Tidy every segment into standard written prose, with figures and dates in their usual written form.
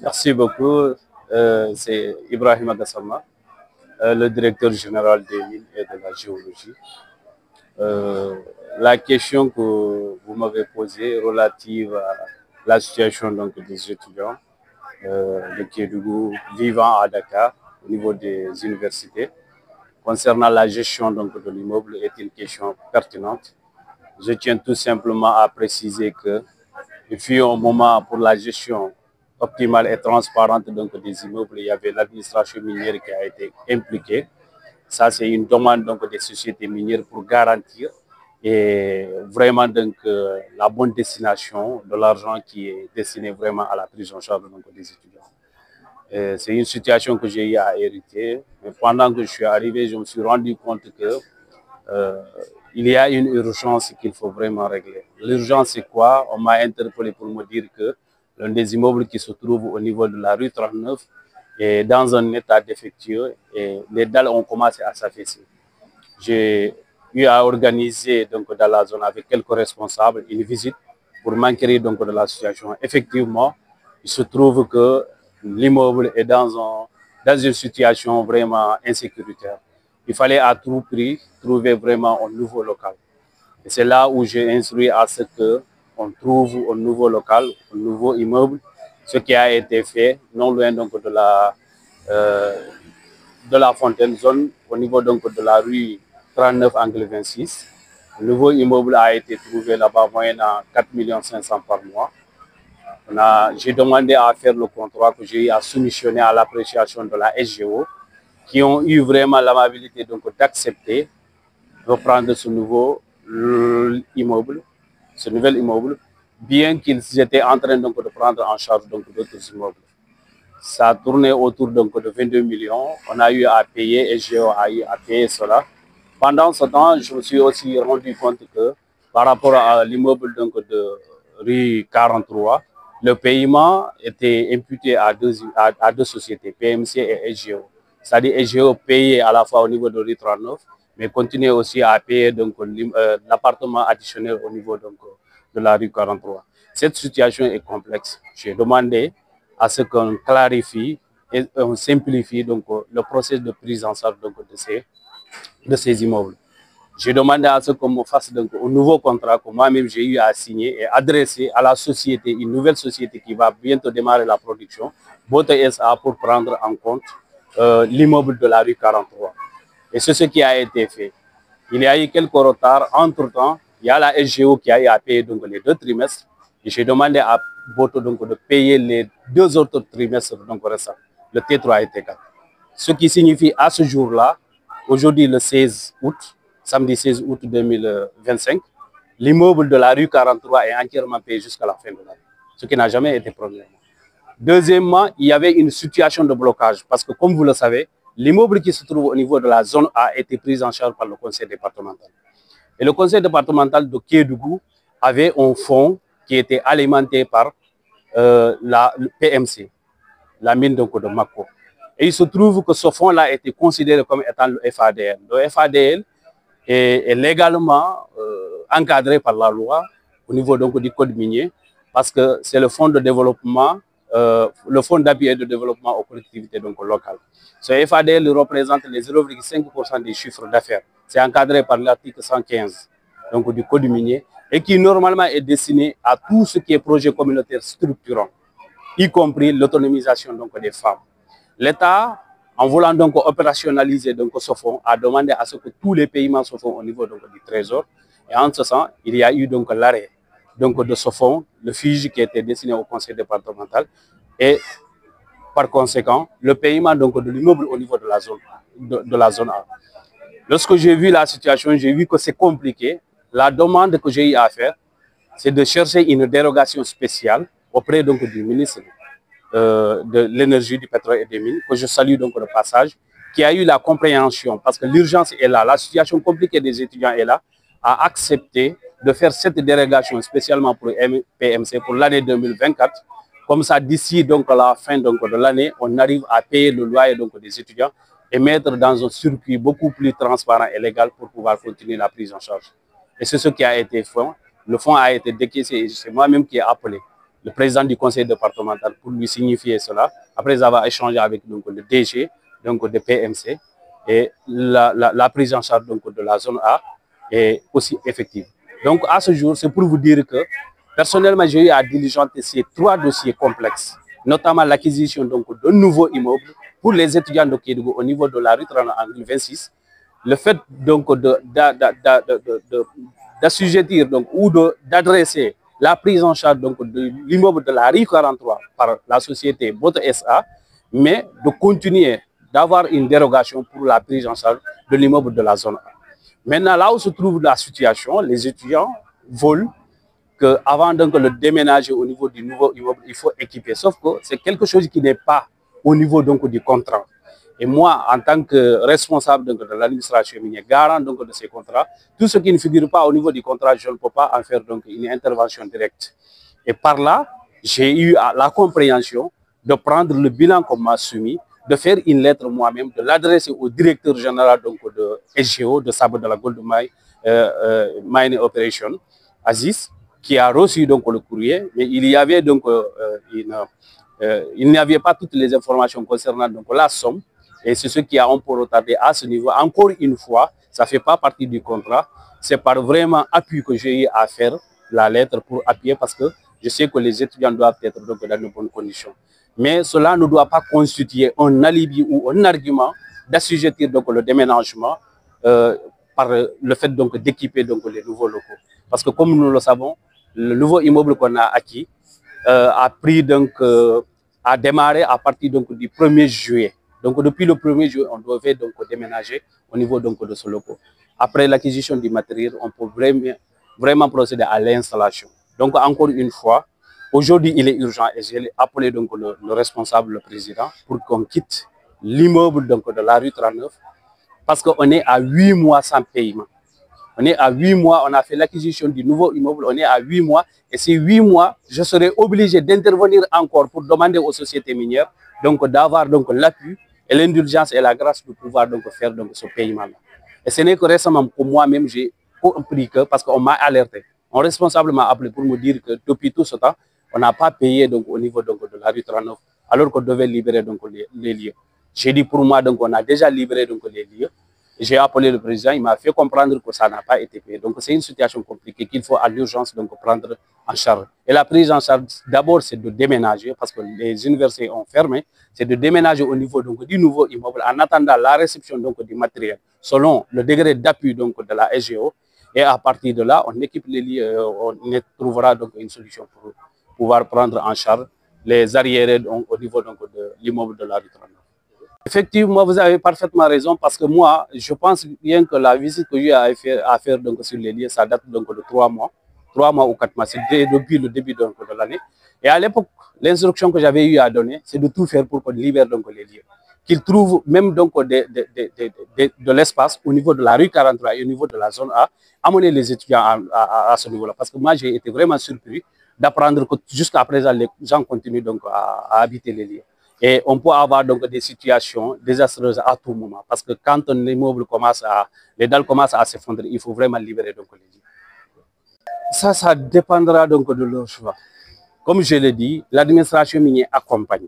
Merci beaucoup. C'est Ibrahim Agassama, le directeur général des mines et de la géologie. Euh, la question que vous m'avez posée relative à la situation donc, des étudiants de Kédougou vivant à Dakar au niveau des universités concernant la gestion donc, de l'immeuble est une question pertinente. Je tiens tout simplement à préciser que il fut un moment pour la gestion optimale et transparente donc, des immeubles. Il y avait l'administration minière qui a été impliquée. Ça, c'est une demande donc, des sociétés minières pour garantir et vraiment donc, la bonne destination de l'argent qui est destiné vraiment à la prise en charge donc, des étudiants. C'est une situation que j'ai eu à hériter. Mais pendant que je suis arrivé, je me suis rendu compte que euh, il y a une urgence qu'il faut vraiment régler. L'urgence, c'est quoi? On m'a interpellé pour me dire que l'un des immeubles qui se trouve au niveau de la rue 39 est dans un état défectueux et les dalles ont commencé à s'affaisser. J'ai eu à organiser donc, dans la zone avec quelques responsables une visite pour m'enquérir donc, de la situation. Effectivement, il se trouve que l'immeuble est dans une situation vraiment insécuritaire. Il fallait à tout prix trouver vraiment un nouveau local. Et c'est là où j'ai instruit à ce qu'on trouve un nouveau local, un nouveau immeuble, ce qui a été fait non loin donc de la Fontaine Zone, au niveau donc de la rue 39 angle 26. Le nouveau immeuble a été trouvé là-bas moyennant 4 500 000 par mois. J'ai demandé à faire le contrat que j'ai eu à soumissionner à l'appréciation de la SGO, qui ont eu vraiment l'amabilité d'accepter de prendre ce nouveau immeuble, ce nouvel immeuble, bien qu'ils étaient en train donc, de prendre en charge d'autres immeubles. Ça a tourné autour donc, de 22 millions. On a eu à payer, SGO a eu à payer cela. Pendant ce temps, je me suis aussi rendu compte que par rapport à l'immeuble de rue 43, le paiement était imputé à deux sociétés, PMC et SGO. C'est-à-dire SGO payait à la fois au niveau de rue 39, mais continuait aussi à payer l'appartement additionnel au niveau donc, de la rue 43. Cette situation est complexe. J'ai demandé à ce qu'on clarifie et on simplifie donc, le processus de prise en charge donc, de ces immeubles. J'ai demandé à ce qu'on me fasse donc, un nouveau contrat que moi-même j'ai eu à signer et adresser à la société, une nouvelle société qui va bientôt démarrer la production, Bote SA, pour prendre en compte l'immeuble de la rue 43. Et c'est ce qui a été fait. Il y a eu quelques retards. Entre-temps, il y a la SGO qui a eu à payer donc, les 2 trimestres. Et j'ai demandé à Boto donc, de payer les 2 autres trimestres donc, restants, le T3 et T4. Ce qui signifie à ce jour-là, aujourd'hui le 16 août, samedi 16 août 2025, l'immeuble de la rue 43 est entièrement payé jusqu'à la fin de l'année, ce qui n'a jamais été problématique. Deuxièmement, il y avait une situation de blocage parce que, comme vous le savez, l'immeuble qui se trouve au niveau de la zone a été pris en charge par le conseil départemental. Et le conseil départemental de Kédougou avait un fonds qui était alimenté par le PMC, la mine de Mako. Et il se trouve que ce fonds-là a été considéré comme étant le FADL. Le FADL est légalement encadré par la loi au niveau donc, du code minier parce que c'est le fonds de développement, le fonds d'appui et de développement aux collectivités donc, locales. Ce FADL représente les 0,5% des chiffres d'affaires. C'est encadré par l'article 115 donc, du code minier et qui normalement est destiné à tout ce qui est projet communautaire structurant, y compris l'autonomisation des femmes. L'État, en voulant donc opérationnaliser donc, ce fonds, a demandé à ce que tous les paiements se font au niveau donc, du Trésor. Et en ce sens, il y a eu donc l'arrêt de ce fonds, le FIJ qui était destiné au conseil départemental, et par conséquent, le paiement donc, de l'immeuble au niveau de la zone A. Lorsque j'ai vu la situation, j'ai vu que c'est compliqué. La demande que j'ai eu à faire, c'est de chercher une dérogation spéciale auprès donc, du ministre de l'énergie, du pétrole et des mines, que je salue donc de passage, qui a eu la compréhension, parce que l'urgence est là, la situation compliquée des étudiants est là, a accepté de faire cette dérogation spécialement pour PMC pour l'année 2024. Comme ça, d'ici donc la fin donc, de l'année, on arrive à payer le loyer donc, des étudiants et mettre dans un circuit beaucoup plus transparent et légal pour pouvoir continuer la prise en charge. Et c'est ce qui a été fait. Le fonds a été décaissé et c'est moi-même qui ai appelé le président du conseil départemental pour lui signifier cela, après avoir échangé avec donc, le DG donc, de PMC, et la prise en charge donc, de la zone A est aussi effective. Donc à ce jour, c'est pour vous dire que personnellement, j'ai eu à diligenter ces 3 dossiers complexes, notamment l'acquisition de nouveaux immeubles pour les étudiants de Kédougou au niveau de la rue 30 angle 26. Le fait donc d'assujettir ou d'adresser la prise en charge donc, de l'immeuble de la rue 43 par la société Bote SA, mais de continuer d'avoir une dérogation pour la prise en charge de l'immeuble de la zone A. Maintenant, là où se trouve la situation, les étudiants veulent qu'avant de le déménager au niveau du nouveau immeuble, il faut équiper. Sauf que c'est quelque chose qui n'est pas au niveau donc, du contrat. Et moi, en tant que responsable donc, de l'administration minière, garant donc, de ces contrats, tout ce qui ne figure pas au niveau du contrat, je ne peux pas en faire donc, une intervention directe. Et par là, j'ai eu la compréhension de prendre le bilan qu'on m'a soumis, de faire une lettre moi-même, de l'adresser au directeur général donc, de SGO, de Sable de la Gold Mine Operation, Aziz, qui a reçu donc, le courrier, mais il y avait donc il n'y avait pas toutes les informations concernant donc, la somme. Et c'est ce qui a un peu retardé à ce niveau. Encore une fois, ça ne fait pas partie du contrat. C'est par vraiment appui que j'ai eu à faire la lettre pour appuyer parce que je sais que les étudiants doivent être donc, dans de bonnes conditions. Mais cela ne doit pas constituer un alibi ou un argument d'assujettir donc, le déménagement par le fait d'équiper les nouveaux locaux. Parce que comme nous le savons, le nouveau immeuble qu'on a acquis a démarré à partir donc, du 1er juillet. Donc depuis le 1er juillet, on devait donc déménager au niveau donc, de ce local. Après l'acquisition du matériel, on peut vraiment procéder à l'installation. Donc encore une fois, aujourd'hui il est urgent et j'ai appelé donc le responsable, le président, pour qu'on quitte l'immeuble de la rue 39 parce qu'on est à 8 mois sans paiement. On est à 8 mois, on a fait l'acquisition du nouveau immeuble, on est à 8 mois. Et ces 8 mois, je serai obligé d'intervenir encore pour demander aux sociétés minières d'avoir l'appui et l'indulgence et la grâce de pouvoir faire ce paiement-là. Et ce n'est que récemment que moi-même, j'ai compris que, parce qu'on m'a alerté, un responsable m'a appelé pour me dire que depuis tout ce temps, on n'a pas payé au niveau de la rue 39, alors qu'on devait libérer les lieux. J'ai dit pour moi, on a déjà libéré les lieux. J'ai appelé le président, il m'a fait comprendre que ça n'a pas été payé. Donc c'est une situation compliquée qu'il faut à l'urgence prendre en charge. Et la prise en charge, d'abord, c'est de déménager, parce que les universités ont fermé, c'est de déménager au niveau du nouveau immeuble en attendant la réception du matériel, selon le degré d'appui de la SGO. Et à partir de là, on équipe les lieux, on trouvera une solution pour pouvoir prendre en charge les arriérés au niveau de l'immeuble de la rue 39. Effectivement, vous avez parfaitement raison parce que moi, je pense bien que la visite que j'ai à faire sur les lieux, ça date de 3 mois, 3 mois ou 4 mois, c'est depuis le début de l'année. Et à l'époque, l'instruction que j'avais eu à donner, c'est de tout faire pour qu'on libère les lieux. Qu'ils trouvent même de l'espace au niveau de la rue 43 et au niveau de la zone A, amener les étudiants à ce niveau-là. Parce que moi, j'ai été vraiment surpris d'apprendre que jusqu'à présent, les gens continuent à habiter les lieux. Et on peut avoir des situations désastreuses à tout moment. Parce que quand un immeuble les dalles commencent à s'effondrer, il faut vraiment libérer les lieux. Ça dépendra de leur choix. Comme je l'ai dit, l'administration minière accompagne.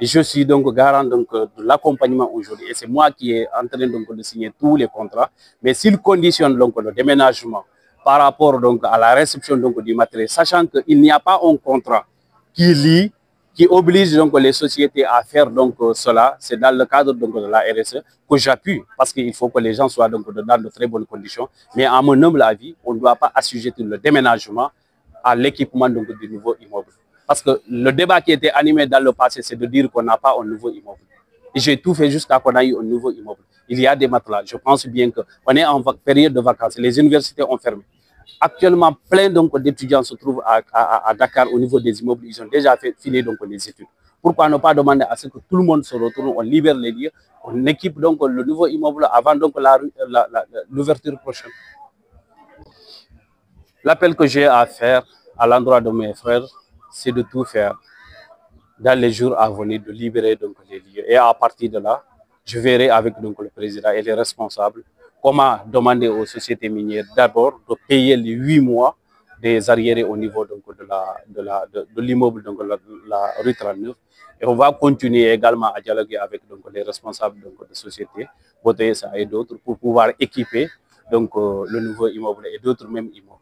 Et je suis garant de l'accompagnement aujourd'hui. Et c'est moi qui est en train de signer tous les contrats. Mais s'ils conditionnent le déménagement par rapport à la réception du matériel, sachant qu'il n'y a pas un contrat qui oblige les sociétés à faire cela, c'est dans le cadre de la RSE que j'appuie, parce qu'il faut que les gens soient dans de très bonnes conditions. Mais à mon humble avis, on ne doit pas assujettir le déménagement à l'équipement du nouveau immeuble. Parce que le débat qui était animé dans le passé, c'est de dire qu'on n'a pas un nouveau immeuble. Et j'ai tout fait jusqu'à qu'on ait un nouveau immeuble. Il y a des matelas. Je pense bien qu'on est en période de vacances. Les universités ont fermé. Actuellement, plein d'étudiants se trouvent à Dakar au niveau des immeubles. Ils ont déjà fini les études. Pourquoi ne pas demander à ce que tout le monde se retourne, on libère les lieux, on équipe le nouveau immeuble avant l'ouverture prochaine. L'appel que j'ai à faire à l'endroit de mes frères, c'est de tout faire dans les jours à venir, de libérer les lieux. Et à partir de là, je verrai avec le président et les responsables comment demander aux sociétés minières d'abord de payer les 8 mois des arriérés au niveau donc, de l'immeuble, donc la rue 39. Et on va continuer également à dialoguer avec donc, les responsables donc, de société, BOTSA et d'autres, pour pouvoir équiper donc, le nouveau immeuble et d'autres mêmes immeubles.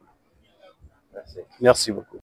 Merci beaucoup.